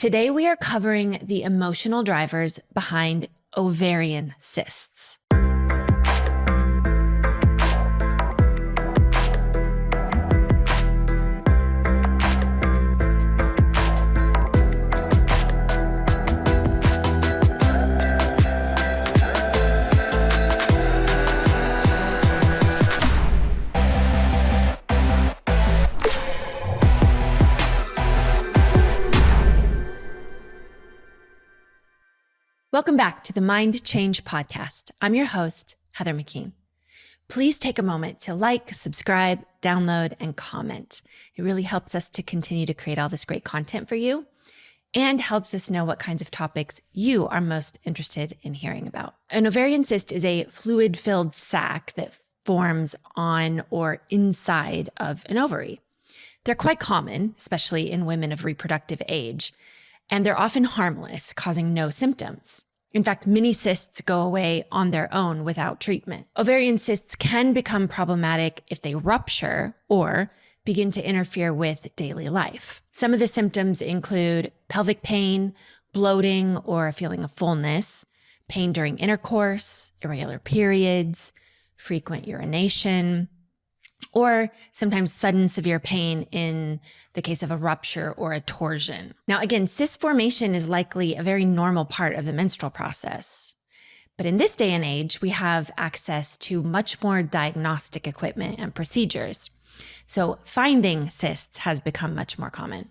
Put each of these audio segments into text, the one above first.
Today we are covering the emotional drivers behind ovarian cysts. Welcome back to the Mind Change Podcast. I'm your host, Heather McKean. Please take a moment to like, subscribe, download, and comment. It really helps us to continue to create all this great content for you and helps us know what kinds of topics you are most interested in hearing about. An ovarian cyst is a fluid-filled sac that forms on or inside of an ovary. They're quite common, especially in women of reproductive age, and they're often harmless, causing no symptoms. In fact, many cysts go away on their own without treatment. Ovarian cysts can become problematic if they rupture or begin to interfere with daily life. Some of the symptoms include pelvic pain, bloating or a feeling of fullness, pain during intercourse, irregular periods, frequent urination, or sometimes sudden severe pain in the case of a rupture or a torsion. Now, again, cyst formation is likely a very normal part of the menstrual process. But in this day and age, we have access to much more diagnostic equipment and procedures. So finding cysts has become much more common.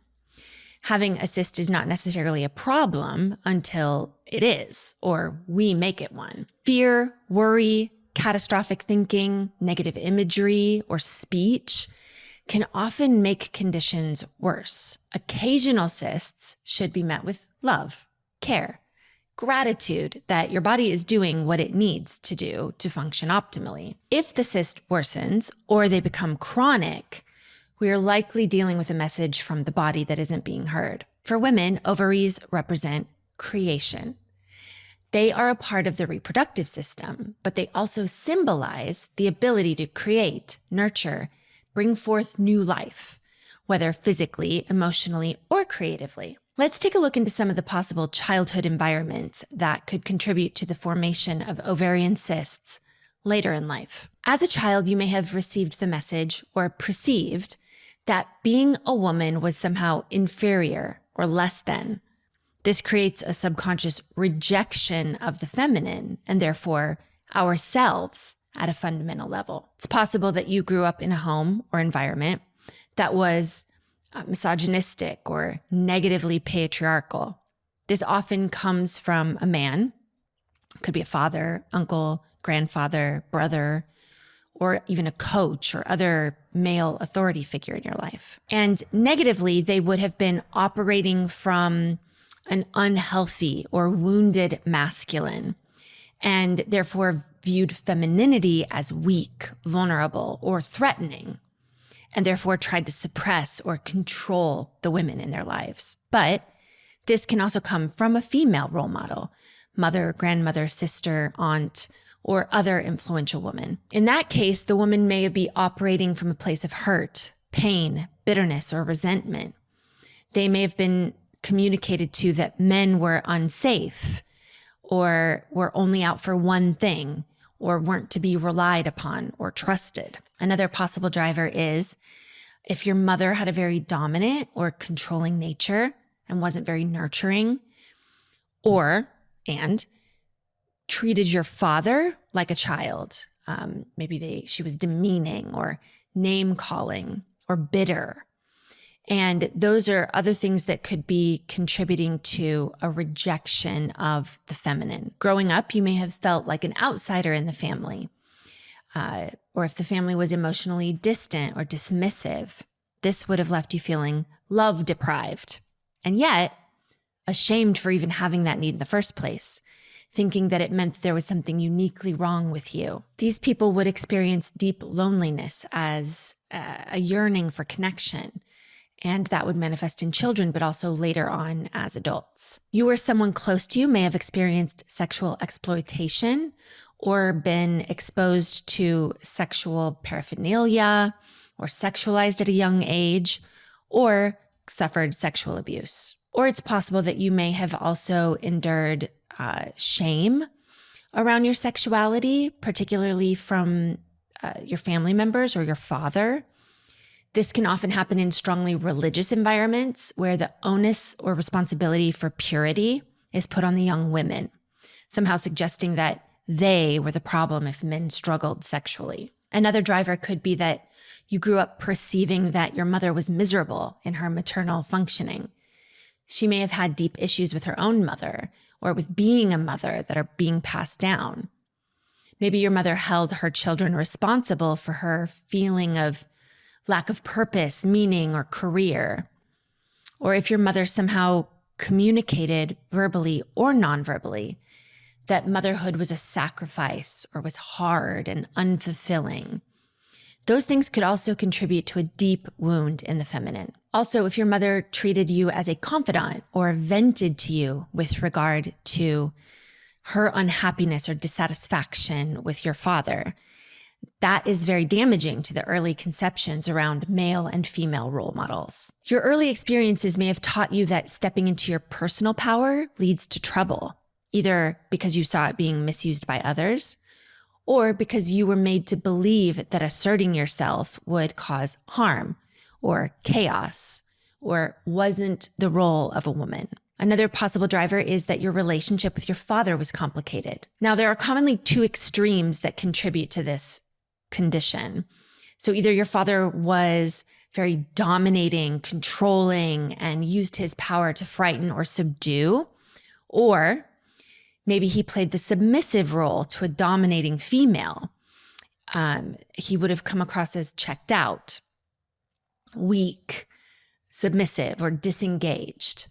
Having a cyst is not necessarily a problem until it is, or we make it one. Fear, worry, catastrophic thinking, negative imagery, or speech can often make conditions worse. Occasional cysts should be met with love, care, gratitude that your body is doing what it needs to do to function optimally. If the cyst worsens or they become chronic, we are likely dealing with a message from the body that isn't being heard. For women, ovaries represent creation. They are a part of the reproductive system, but they also symbolize the ability to create, nurture, bring forth new life, whether physically, emotionally, or creatively. Let's take a look into some of the possible childhood environments that could contribute to the formation of ovarian cysts later in life. As a child, you may have received the message or perceived that being a woman was somehow inferior or less than. This creates a subconscious rejection of the feminine and therefore ourselves at a fundamental level. It's possible that you grew up in a home or environment that was misogynistic or negatively patriarchal. This often comes from a man, could be a father, uncle, grandfather, brother, or even a coach or other male authority figure in your life. And negatively, they would have been operating from an unhealthy or wounded masculine, and therefore viewed femininity as weak, vulnerable, or threatening, and therefore tried to suppress or control the women in their lives. But this can also come from a female role model, mother, grandmother, sister, aunt, or other influential woman. In that case, the woman may be operating from a place of hurt, pain, bitterness, or resentment. They may have been communicated to that men were unsafe or were only out for one thing or weren't to be relied upon or trusted. Another possible driver is if your mother had a very dominant or controlling nature and wasn't very nurturing, and treated your father like a child. Maybe she was demeaning or name calling or bitter. And those are other things that could be contributing to a rejection of the feminine. Growing up, you may have felt like an outsider in the family, or if the family was emotionally distant or dismissive, this would have left you feeling love deprived, and yet ashamed for even having that need in the first place, thinking that it meant there was something uniquely wrong with you. These people would experience deep loneliness as a yearning for connection. And that would manifest in children, but also later on as adults. You or someone close to you may have experienced sexual exploitation or been exposed to sexual paraphernalia or sexualized at a young age or suffered sexual abuse. Or it's possible that you may have also endured shame around your sexuality, particularly from your family members or your father. This can often happen in strongly religious environments where the onus or responsibility for purity is put on the young women, somehow suggesting that they were the problem if men struggled sexually. Another driver could be that you grew up perceiving that your mother was miserable in her maternal functioning. She may have had deep issues with her own mother or with being a mother that are being passed down. Maybe your mother held her children responsible for her feeling of lack of purpose, meaning, or career. Or if your mother somehow communicated verbally or non-verbally that motherhood was a sacrifice or was hard and unfulfilling. Those things could also contribute to a deep wound in the feminine. Also, if your mother treated you as a confidant or vented to you with regard to her unhappiness or dissatisfaction with your father, that is very damaging to the early conceptions around male and female role models. Your early experiences may have taught you that stepping into your personal power leads to trouble, either because you saw it being misused by others, or because you were made to believe that asserting yourself would cause harm or chaos, or wasn't the role of a woman. Another possible driver is that your relationship with your father was complicated. Now, there are commonly two extremes that contribute to this condition. So either your father was very dominating, controlling, and used his power to frighten or subdue, or maybe he played the submissive role to a dominating female. He would have come across as checked out, weak, submissive, or disengaged.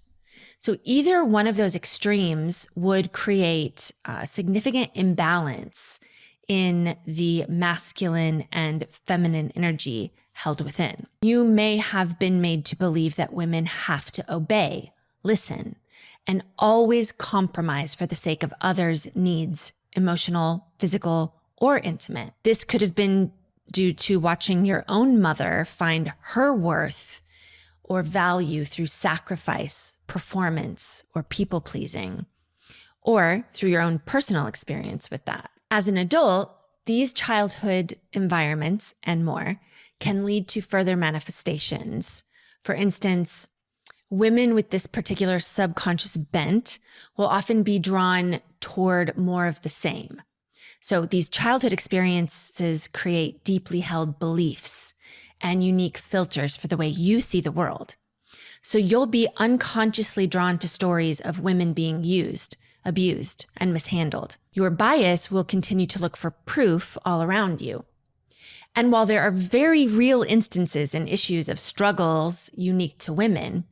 So either one of those extremes would create a significant imbalance in the masculine and feminine energy held within. You may have been made to believe that women have to obey, listen, and always compromise for the sake of others' needs, emotional, physical, or intimate. This could have been due to watching your own mother find her worth or value through sacrifice, performance, or people-pleasing, or through your own personal experience with that. As an adult, these childhood environments and more can lead to further manifestations. For instance, women with this particular subconscious bent will often be drawn toward more of the same. So these childhood experiences create deeply held beliefs and unique filters for the way you see the world. So you'll be unconsciously drawn to stories of women being used, abused, and mishandled. Your bias will continue to look for proof all around you. And while there are very real instances and issues of struggles unique to women,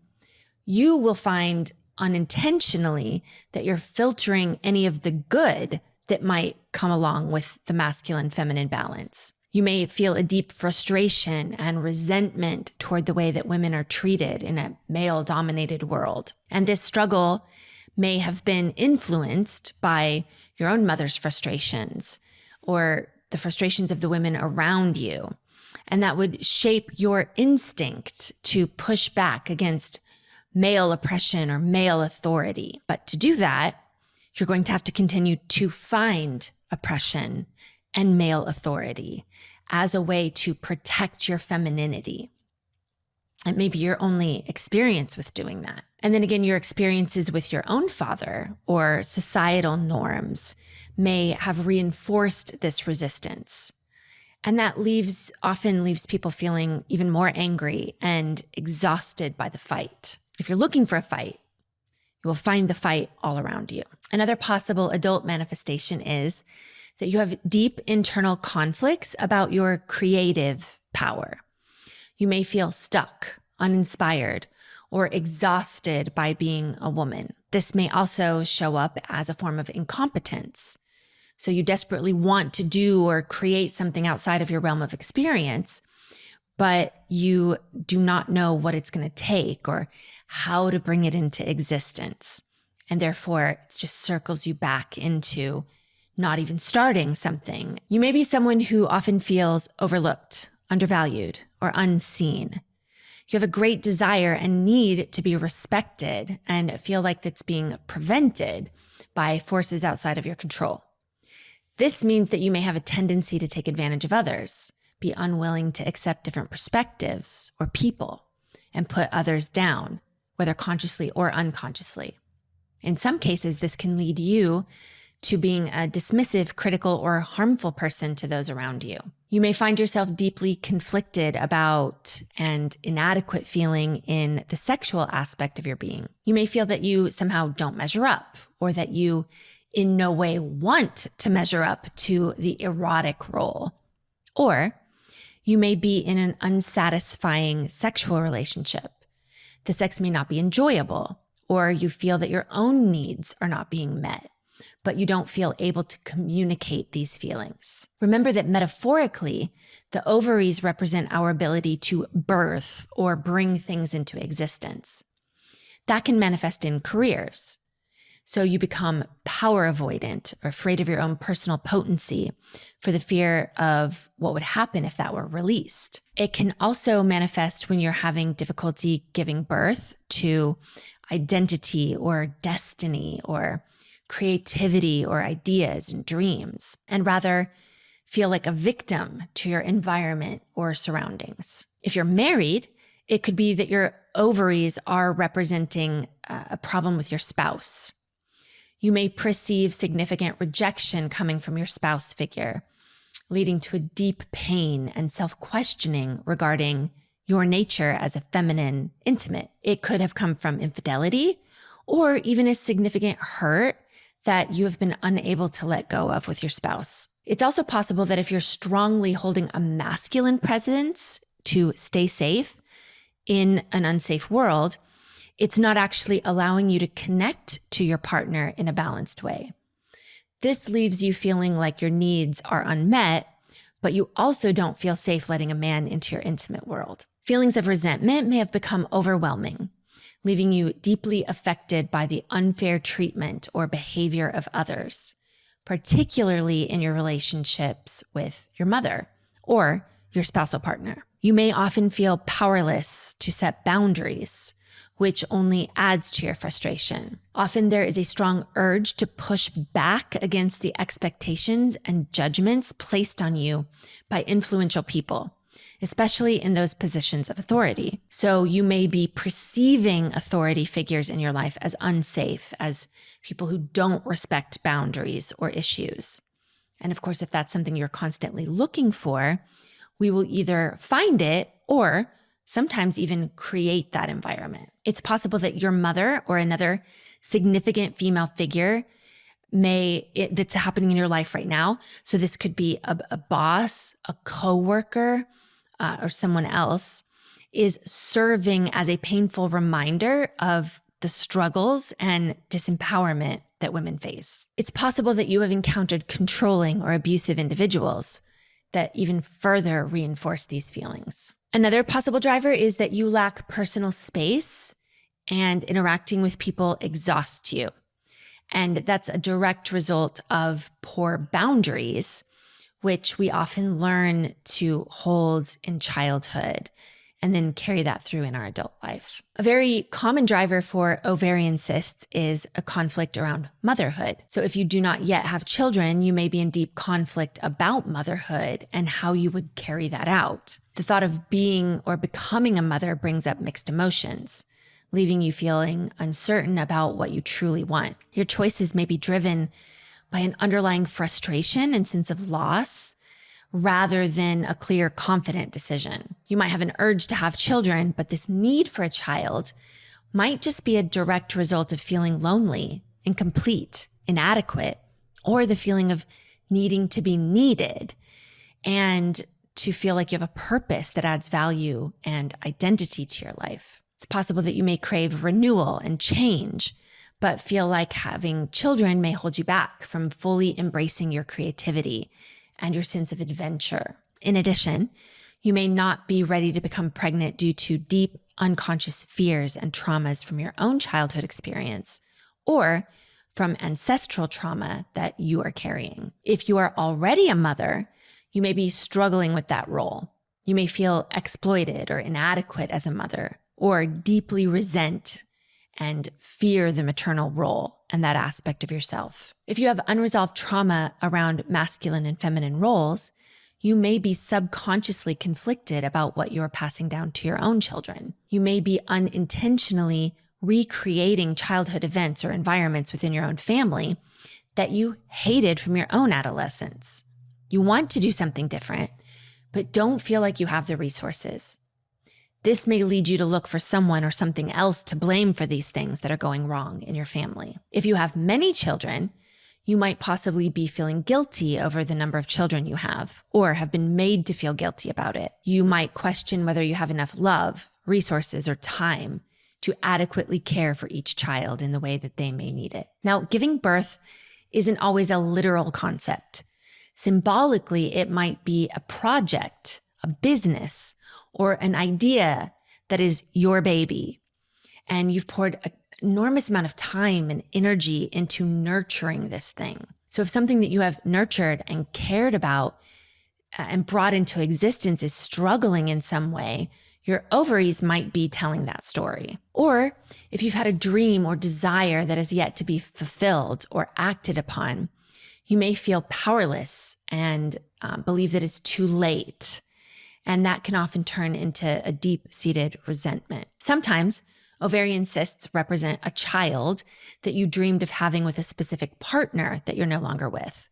you will find unintentionally that you're filtering any of the good that might come along with the masculine-feminine balance. You may feel a deep frustration and resentment toward the way that women are treated in a male-dominated world. And this struggle may have been influenced by your own mother's frustrations or the frustrations of the women around you. And that would shape your instinct to push back against male oppression or male authority. But to do that, you're going to have to continue to find oppression and male authority as a way to protect your femininity. And maybe your only experience with doing that. And then again, your experiences with your own father or societal norms may have reinforced this resistance. And that often leaves people feeling even more angry and exhausted by the fight. If you're looking for a fight, you will find the fight all around you. Another possible adult manifestation is that you have deep internal conflicts about your creative power. You may feel stuck, uninspired, or exhausted by being a woman. This may also show up as a form of incompetence. So you desperately want to do or create something outside of your realm of experience, but you do not know what it's going to take or how to bring it into existence. And therefore, it just circles you back into not even starting something. You may be someone who often feels overlooked, undervalued, or unseen. You have a great desire and need to be respected and feel like that's being prevented by forces outside of your control. This means that you may have a tendency to take advantage of others, be unwilling to accept different perspectives or people, and put others down, whether consciously or unconsciously. In some cases, this can lead you to being a dismissive, critical, or harmful person to those around you. You may find yourself deeply conflicted about and inadequate feeling in the sexual aspect of your being. You may feel that you somehow don't measure up, or that you in no way want to measure up to the erotic role. Or you may be in an unsatisfying sexual relationship. The sex may not be enjoyable, or you feel that your own needs are not being met, but you don't feel able to communicate these feelings. Remember that metaphorically, the ovaries represent our ability to birth or bring things into existence. That can manifest in careers. So you become power avoidant or afraid of your own personal potency for the fear of what would happen if that were released. It can also manifest when you're having difficulty giving birth to identity or destiny or creativity or ideas and dreams, and rather feel like a victim to your environment or surroundings. If you're married, it could be that your ovaries are representing a problem with your spouse. You may perceive significant rejection coming from your spouse figure, leading to a deep pain and self-questioning regarding your nature as a feminine intimate. It could have come from infidelity or even a significant hurt that you have been unable to let go of with your spouse. It's also possible that if you're strongly holding a masculine presence to stay safe in an unsafe world, it's not actually allowing you to connect to your partner in a balanced way. This leaves you feeling like your needs are unmet, but you also don't feel safe letting a man into your intimate world. Feelings of resentment may have become overwhelming, leaving you deeply affected by the unfair treatment or behavior of others, particularly in your relationships with your mother or your spousal partner. You may often feel powerless to set boundaries, which only adds to your frustration. Often there is a strong urge to push back against the expectations and judgments placed on you by influential people, especially in those positions of authority. So you may be perceiving authority figures in your life as unsafe, as people who don't respect boundaries or issues. And of course, if that's something you're constantly looking for, we will either find it or sometimes even create that environment. It's possible that your mother or another significant female figure that's happening in your life right now. So this could be a boss, a coworker, or someone else is serving as a painful reminder of the struggles and disempowerment that women face. It's possible that you have encountered controlling or abusive individuals that even further reinforce these feelings. Another possible driver is that you lack personal space and interacting with people exhausts you. And that's a direct result of poor boundaries, which we often learn to hold in childhood and then carry that through in our adult life. A very common driver for ovarian cysts is a conflict around motherhood. So if you do not yet have children, you may be in deep conflict about motherhood and how you would carry that out. The thought of being or becoming a mother brings up mixed emotions, leaving you feeling uncertain about what you truly want. Your choices may be driven by an underlying frustration and sense of loss, rather than a clear, confident decision. You might have an urge to have children, but this need for a child might just be a direct result of feeling lonely, incomplete, inadequate, or the feeling of needing to be needed and to feel like you have a purpose that adds value and identity to your life. It's possible that you may crave renewal and change, but feel like having children may hold you back from fully embracing your creativity and your sense of adventure. In addition, you may not be ready to become pregnant due to deep unconscious fears and traumas from your own childhood experience or from ancestral trauma that you are carrying. If you are already a mother, you may be struggling with that role, You may feel exploited or inadequate as a mother, or deeply resent and fear the maternal role and that aspect of yourself. If you have unresolved trauma around masculine and feminine roles, you may be subconsciously conflicted about what you're passing down to your own children. You may be unintentionally recreating childhood events or environments within your own family that you hated from your own adolescence. You want to do something different, but don't feel like you have the resources. This may lead you to look for someone or something else to blame for these things that are going wrong in your family. If you have many children, you might possibly be feeling guilty over the number of children you have, or have been made to feel guilty about it. You might question whether you have enough love, resources, or time to adequately care for each child in the way that they may need it. Now, giving birth isn't always a literal concept. Symbolically, it might be a project, a business, or an idea that is your baby. And you've poured an enormous amount of time and energy into nurturing this thing. So if something that you have nurtured and cared about and brought into existence is struggling in some way, your ovaries might be telling that story. Or if you've had a dream or desire that is yet to be fulfilled or acted upon, you may feel powerless and believe that it's too late. And that can often turn into a deep-seated resentment. Sometimes ovarian cysts represent a child that you dreamed of having with a specific partner that you're no longer with,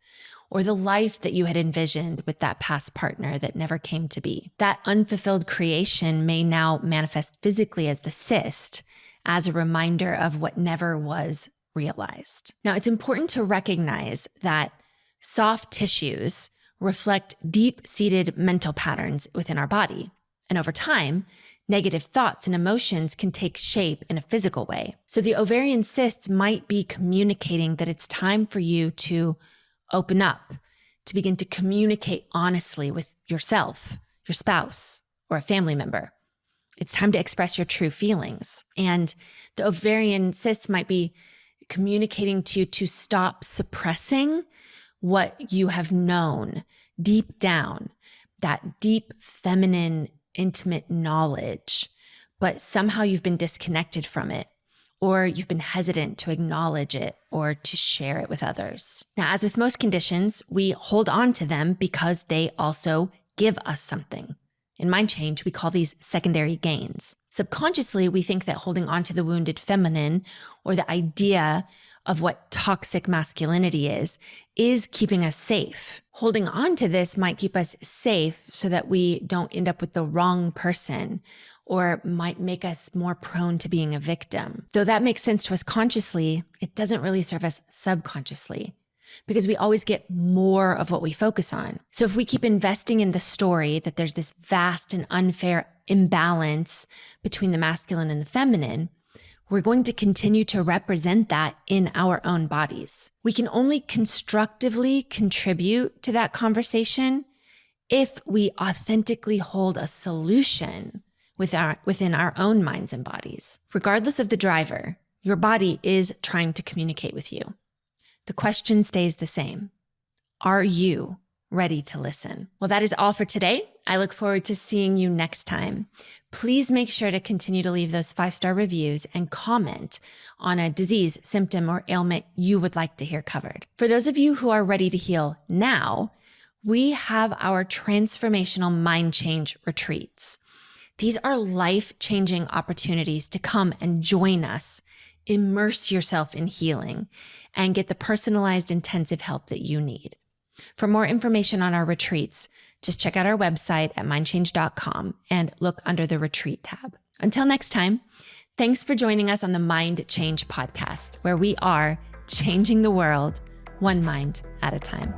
or the life that you had envisioned with that past partner that never came to be. That unfulfilled creation may now manifest physically as the cyst, as a reminder of what never was realized. Now, it's important to recognize that soft tissues reflect deep-seated mental patterns within our body. And over time, negative thoughts and emotions can take shape in a physical way. So the ovarian cysts might be communicating that it's time for you to open up, to begin to communicate honestly with yourself, your spouse, or a family member. It's time to express your true feelings. And the ovarian cysts might be communicating to you to stop suppressing what you have known deep down, that deep feminine, intimate knowledge, but somehow you've been disconnected from it, or you've been hesitant to acknowledge it or to share it with others. Now, as with most conditions, we hold on to them because they also give us something. In Mind Change, we call these secondary gains. Subconsciously, we think that holding on to the wounded feminine, or the idea of what toxic masculinity is keeping us safe. Holding on to this might keep us safe so that we don't end up with the wrong person, or might make us more prone to being a victim. Though that makes sense to us consciously, it doesn't really serve us subconsciously, because we always get more of what we focus on. So if we keep investing in the story that there's this vast and unfair imbalance between the masculine and the feminine, we're going to continue to represent that in our own bodies. We can only constructively contribute to that conversation if we authentically hold a solution within our own minds and bodies. Regardless of the driver, your body is trying to communicate with you. The question stays the same. Are you ready to listen? Well, that is all for today. I look forward to seeing you next time. Please make sure to continue to leave those 5-star reviews and comment on a disease, symptom, or ailment you would like to hear covered. For those of you who are ready to heal now, we have our transformational mind change retreats. These are life-changing opportunities to come and join us, immerse yourself in healing, and get the personalized intensive help that you need. For more information on our retreats, just check out our website at mindchange.com and look under the retreat tab. Until next time, thanks for joining us on the Mind Change podcast, where we are changing the world one mind at a time.